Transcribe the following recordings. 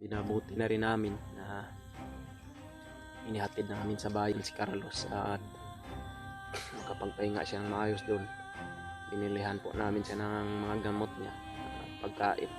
binabuti na rin namin na inihatid namin sa bayan si Carlos at makapagpahinga siya ng maayos doon. Binilihan po namin siya ng mga gamot niya at pagkain.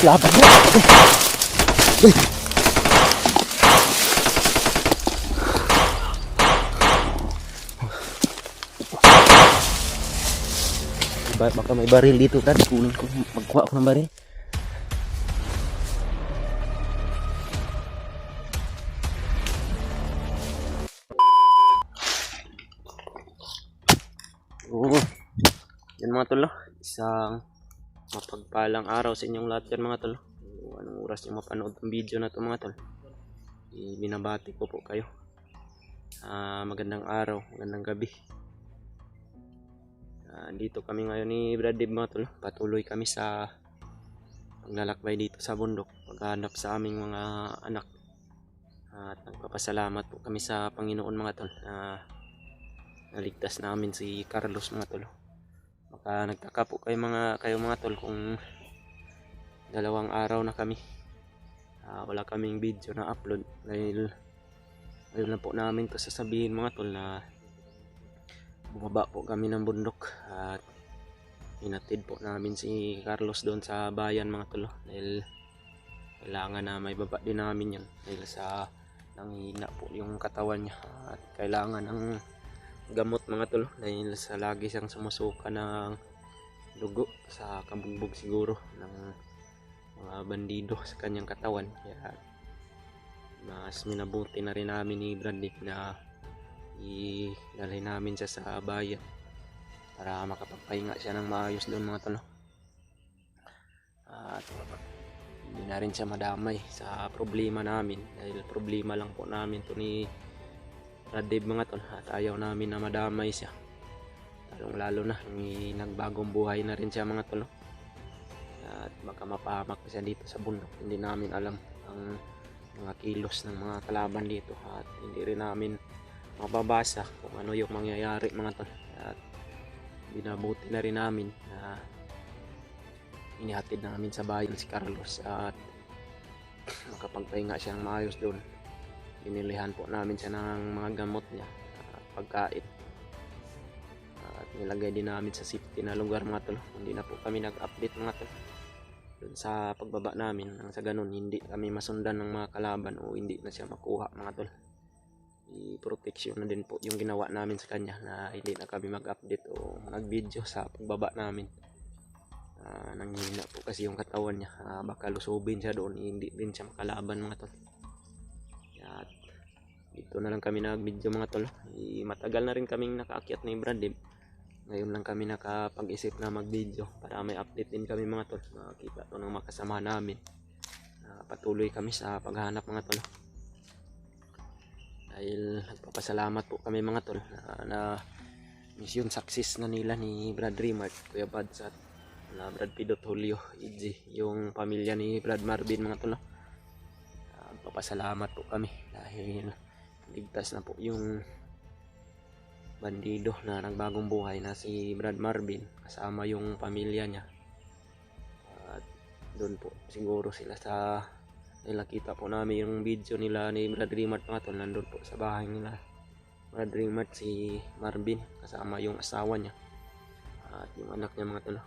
Laban mo! Baka may baril dito, Tad. Kunin ko, magkuha ako ng baril. Oo. Yan mga tol, isang mapagpalang araw sa inyong lahat yan mga tol. Anong oras nyo mapanood ng video na ito mga tol, binabati ko po kayo. Magandang araw, magandang gabi. Dito kami ngayon ni Brad Dave mga tol. Patuloy kami sa paglalakbay dito sa bundok, paghanap sa aming mga anak. At nagpapasalamat po kami sa Panginoon mga tol na naligtas namin si Carlos mga tol. Baka nagtaka po kayo mga tol kung 2 araw na kami wala kaming video na upload dahil ngayon na po namin to sasabihin mga tol na bumaba po kami ng bundok at inatid po namin si Carlos doon sa bayan mga tol dahil kailangan na may baba din namin yan dahil sa nanghina po yung katawan niya at kailangan ng gamot mga tol dahil sa lagi siyang sumusuka ng dugo sa kabugbog siguro ng mga bandido sa kanyang katawan. Kaya mas minabuti na rin namin ni Bradley na idalhin namin siya sa bayan para makapagpahinga siya ng maayos doon mga tol. At hindi na rin siya madamay sa problema namin dahil problema lang po namin to ni Brad Dave mga tol at ayaw namin na madamay siya, lalo na nagbagong buhay na rin siya mga tol at baka mapahamak siya dito sa bundok. Hindi namin alam ang mga kilos ng mga kalaban dito at hindi rin namin mababasa kung ano yung mangyayari mga tol. At binabuti na rin namin na inihatid namin sa bayan si Carlos at makapagpahinga siya ng maayos doon. Binilihan po namin siya ng mga gamot niya, pagkain at nilagay din namin sa safety na lugar mga tol. Hindi na po kami nag-update mga tol doon sa pagbaba namin nang sa ganun hindi kami masundan ng mga kalaban o hindi na siya makuha mga tol. I-protection na din po yung ginawa namin sa kanya na hindi na kami mag-update o mag-video sa pagbaba namin. Nanghina po kasi yung katawan niya, baka lusubin siya doon, hindi din siya makalaban mga tol. At dito na lang kami nag-video mga tol. Matagal na rin kaming nakaakyat ni Brad Dave. Ngayon lang kami nakapag-isip na mag-video para may update din kami mga tol. Makita to ng makasama namin. Patuloy kami sa paghahanap mga tol. Dahil nagpapasalamat po kami mga tol na mission success na nila ni Brad Rimart, Kuya Bads at Brad Pidot Julio, EG, yung pamilya ni Brad Marvin mga tol. Papasalamat po kami dahil ligtas na po yung bandido na nagbagong buhay na si Brad Marvin kasama yung pamilya niya. At doon po siguro sila sa nakita po namin yung video nila ni Brad Rimart mga tol. Nandun po sa bahay nila Brad Rimart si Marvin kasama yung asawa niya at yung anak niya mga tol.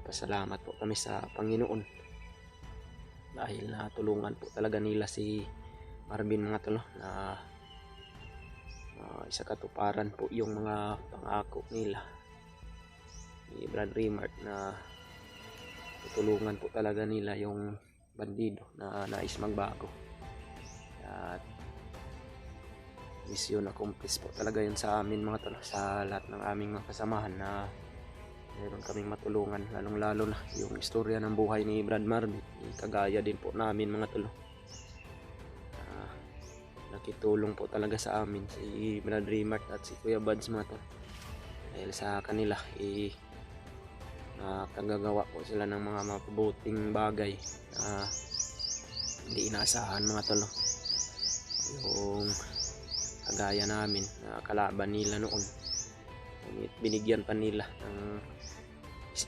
Papasalamat po kami sa Panginoon dahil natulungan po talaga nila si Marvin mga tol na isa katuparan po yung mga pangako nila ni Brad Rimart na tutulungan po talaga nila yung bandido na nais magbago. At mission accomplished po talaga yun sa amin mga tol, sa lahat ng aming mga kasamahan na meron kaming matulungan, lalong lalo na yung istorya ng buhay ni Brad Marvin. Kagaya din po namin mga tol, nakitulong po talaga sa amin si Brad Rimart at si Kuya Bads mga tol dahil sa kanila nakagagawa po sila ng mga mapabuting bagay na hindi inaasahan mga tol. Yung kagaya namin na kalaban nila noon, binigyan pa nila ng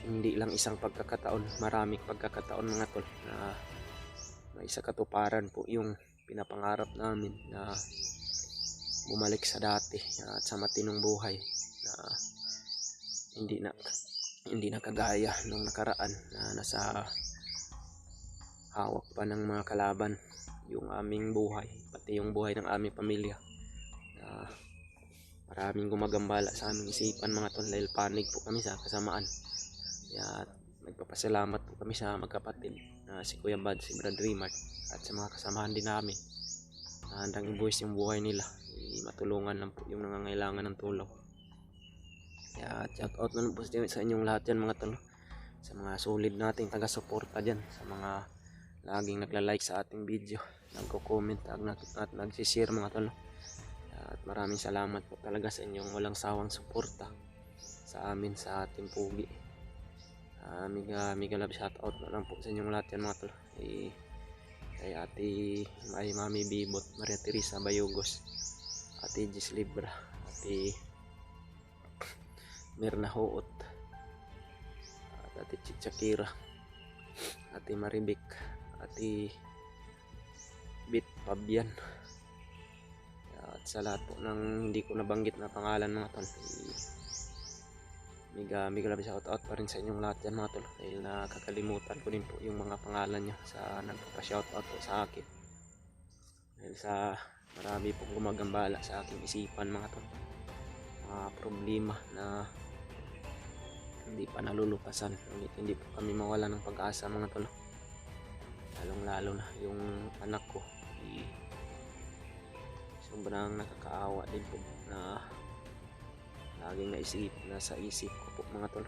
hindi lang isang pagkakataon, maraming pagkakataon mga tol na may sa katuparan po yung pinapangarap namin na bumalik sa dati at sa matinong buhay na hindi na kagaya nung nakaraan na nasa hawak pa ng mga kalaban yung aming buhay, pati yung buhay ng aming pamilya. Maraming gumagambala sa aming isipan mga tol dahil panig po kami sa kasamaan. Kaya nagpapasalamat po kami sa magkapatid na si Kuya Bad, si Brad Rimart at sa mga kasamahan din namin na handang ibuwis yung buhay nila, matulungan lang po yung nangangailangan ng tulong. Kaya shout out na lang po sa inyong lahat yan mga tol, sa mga solid nating taga-suporta dyan, sa mga laging nagla-like sa ating video, nagko-comment at nagsishare mga tol. At maraming salamat po talaga sa inyong walang sawang suporta sa amin, sa ating pugi. Mega love shout out na lang po sa inyong lahat yan mga tol. Kay ate Mami Bibot, Maria Teresa Bayugos, ate Jis Libra, ate Mirna Hoot, at ate Chichakira, ate Maribik, ate Bit Pabian, at sa lahat po ng hindi ko nabanggit na pangalan mga tol, mega love shout out pa rin sa inyong lahat yan mga tol, dahil nakakalimutan ko din po yung mga pangalan nyo sa nagpapa-shout out po sa akin, dahil sa marami pong gumagambala sa aking isipan mga tol, mga problema na hindi pa nalulupasan, hindi po kami mawala ng pag-asa mga tol. Lalong lalo na yung anak ko, sobrang nakakaawa din po na laging nasa isip ko po mga tol,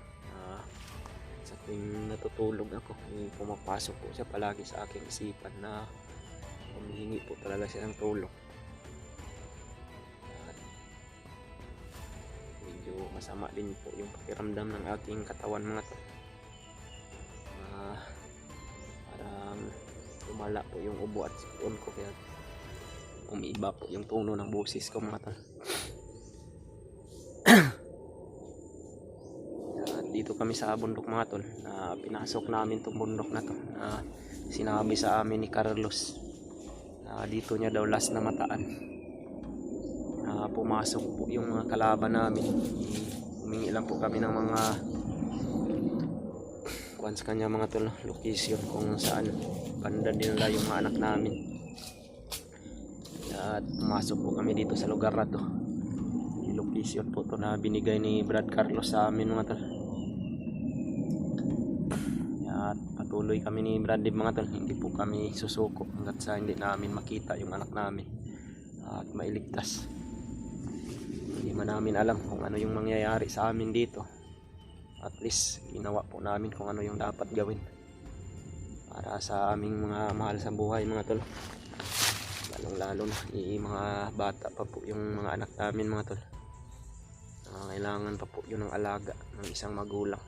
sa tuwing natutulog ako pumapasok po siya palagi sa aking isipan na humihingi po talaga siya ng tulong. At medyo masama din po yung pakiramdam ng aking katawan mga tol, parang lumala po yung ubo at sipon ko, kaya umiiba po yung tono ng boses ko mga tol. Dito kami sa bundok mga tol, pinasok namin itong bundok na to, sinabi sa amin ni Carlos na dito niya daw last na mataan, pumasok po yung mga kalaban namin. Humingi lang po kami ng mga kuwan sa kanya mga tol, location kung saan banda dinala yung mga anak namin, at pumasok po kami dito sa lugar na to. Location po to na binigay ni Brad Carlos sa amin mga tol. At patuloy kami ni Brad mga tol, hindi po kami susuko hanggat sa hindi namin makita yung anak namin at mailigtas. Hindi man namin alam kung ano yung mangyayari sa amin dito, at least ginawa po namin kung ano yung dapat gawin para sa aming mga mahal sa buhay mga tol. Lalo na mga bata pa po yung mga anak namin mga tol, kailangan pa po yun ng alaga ng isang magulang.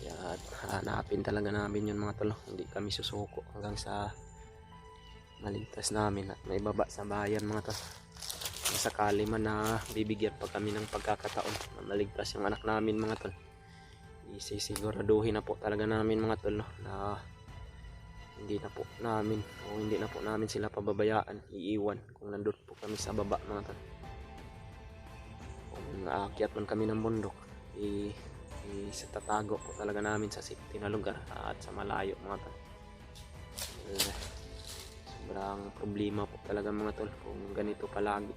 Kaya hanapin talaga namin yun mga tol, hindi kami susuko hanggang sa maligtas namin at may baba sa bayan mga tol. Sakali man na bibigyan pa kami ng pagkakataon na maligtas yung anak namin mga tol, isisiguraduhin na po talaga namin mga tol na hindi na po namin sila pababayaan, iiwan kung nandun po kami sa baba mga tol. Kung aakyat man kami ng bundok, tatago po talaga namin sa safety na lugar at sa malayo mga tol. Sobrang problema po talaga mga tol kung ganito palagi.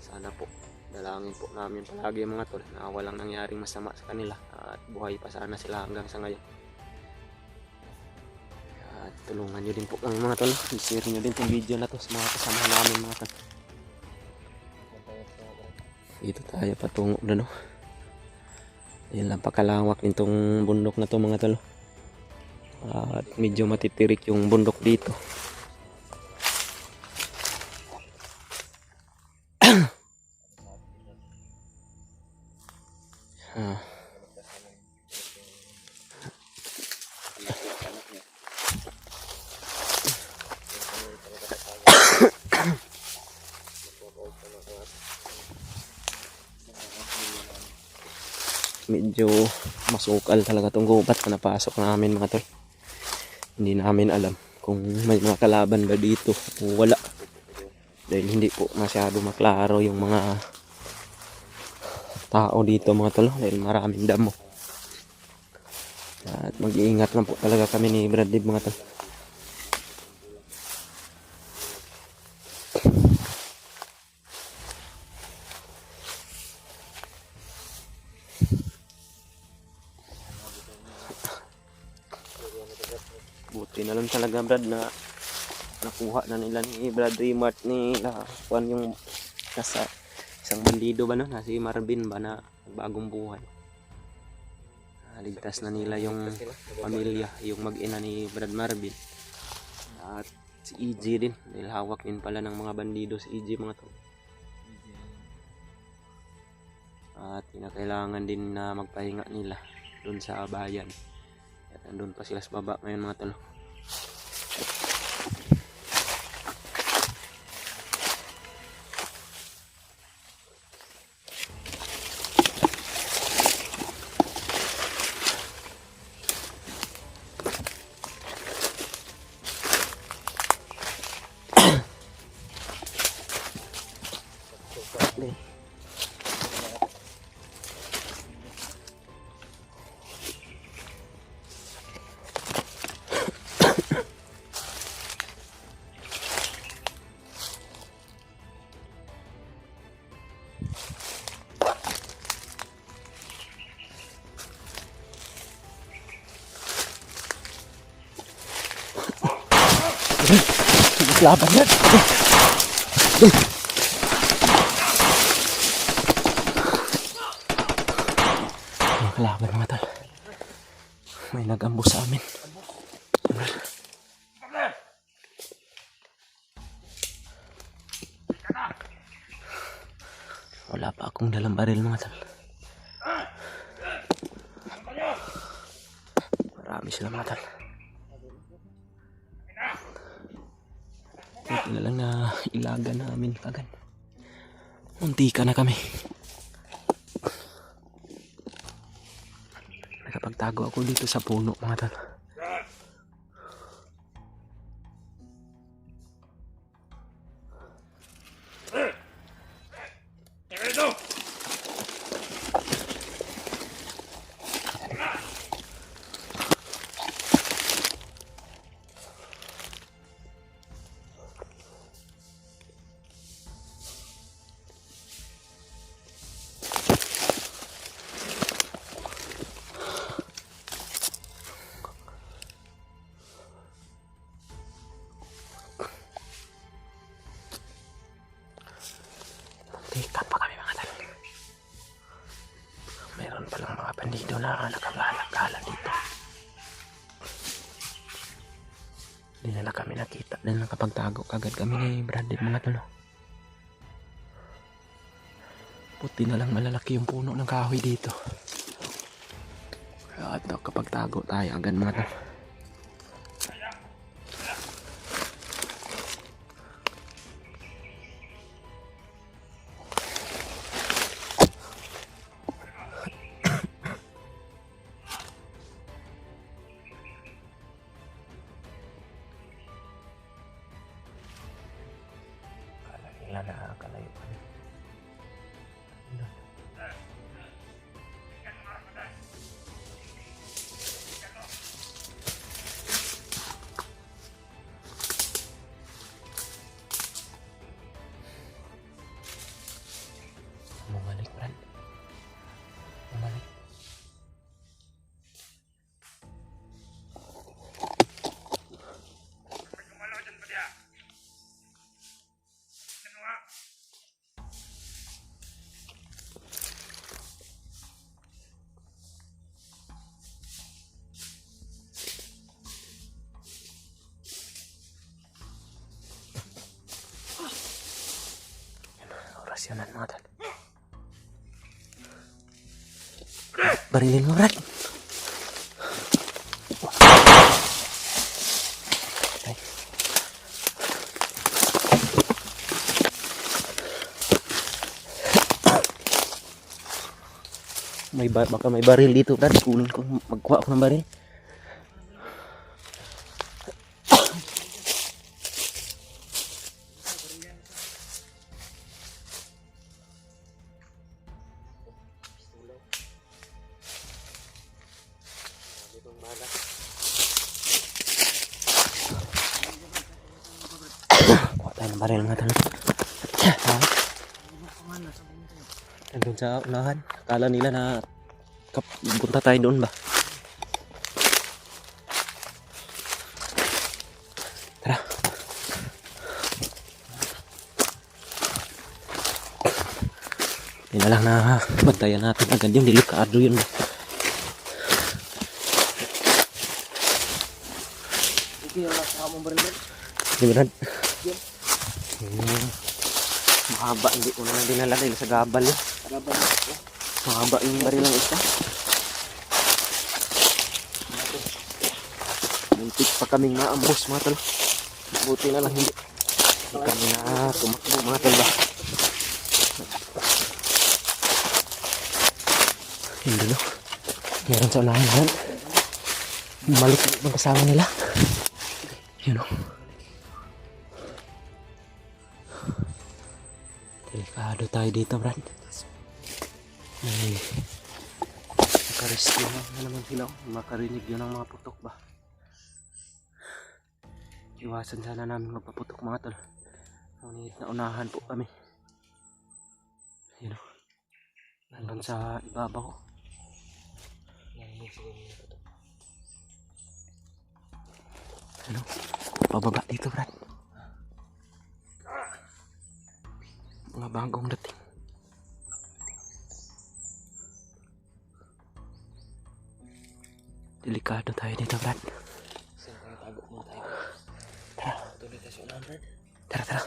Sana po dalangin po namin palagi mga tol na walang nangyaring masama sa kanila at buhay pa sana sila hanggang sa ngayon. At tulungan nyo din po kami mga tol, i-share nyo din itong video na to sa mga kasama namin mga tol. Dito tayo patungo na no. Ayan lang, pakalawak nitong bundok na to mga tol. At medyo matitirik yung bundok dito. medyo masukal talaga tong gubat na napasok namin mga tol. Hindi namin alam kung may mga kalaban ba dito o wala. Dahil hindi po masyado maklaro yung mga tao dito mga tol. Dahil maraming damo. At mag-iingat lang po talaga kami ni Bradley mga tol. Buti na lang talaga Brad na nakuha na nila ni Bradley Mart ni Juan yung nasa isang bandido ba no? Na si Marvin ba na bagong buhay. Ligtas na nila yung pamilya, yung mag-ina ni Brad Marvin. At si EJ din, dahil hawak din pala ng mga bandido si EJ mga tol. At kinakailangan din na magpahinga nila doon sa bayan. At nandun pa sila sa baba ngayon mga tol. Laban yan. Laban mga tol. May nag-ambus sa amin. Wala pa akong dalang baril mga tol. Marami sila mga tol. Ito na lang na ilaga namin kagad. Muntika na kami. Nakapagtago ako dito sa puno mga tol. Muntikan pa kami mga tol. Meron palang mga bandido na nakagala dito. Hindi na kami nakita dahil nakapagtago kagad kami ni Bradley mga tol. Puti na lang malalaki yung puno ng kahoy dito. At nakapagtago tayo agad mga tol. Kala nila nakakalayo pa rin. Bumalik Brad. Bumalik. Orasyonan mga tol. Barilin mo Brad. Ay. May baka may baril dito, Brad. Kunin ko, magkuha ko ng baril. Kuha tayo ng baril nga talo. Nandun sa unahan. Akala nila na punta tayo doon ba? Tara. Hindi na lang na bantayan natin agad yung delikado yun ba? Hindi ba? Mahaba, hindi ko naman dinala dahil sa gabal eh. Mahaba yung baril ng isa. Muntik pa kaming maambos mga tol. Buti na lang hindi kami na tumakbo mga tol ba. Hindi no. Meron sa unahan yan. Balik ang kasama nila. Yun o. Delikado tayo dito, Brad. May makarescue na naman sila. Makarinig yun ang mga putok ba. Iwasan sana namin magpaputok mga tol. Ngunit naunahan po kami. Yun o. Nandun sa ibabaw. Ano? Pababa dito, Brad. Mga bagong dating. Delikado tayo dito, Brad. Saan tayo tago muna tayo? Tara. Tuloy tayo sa unahan, Brad. Tara, tara.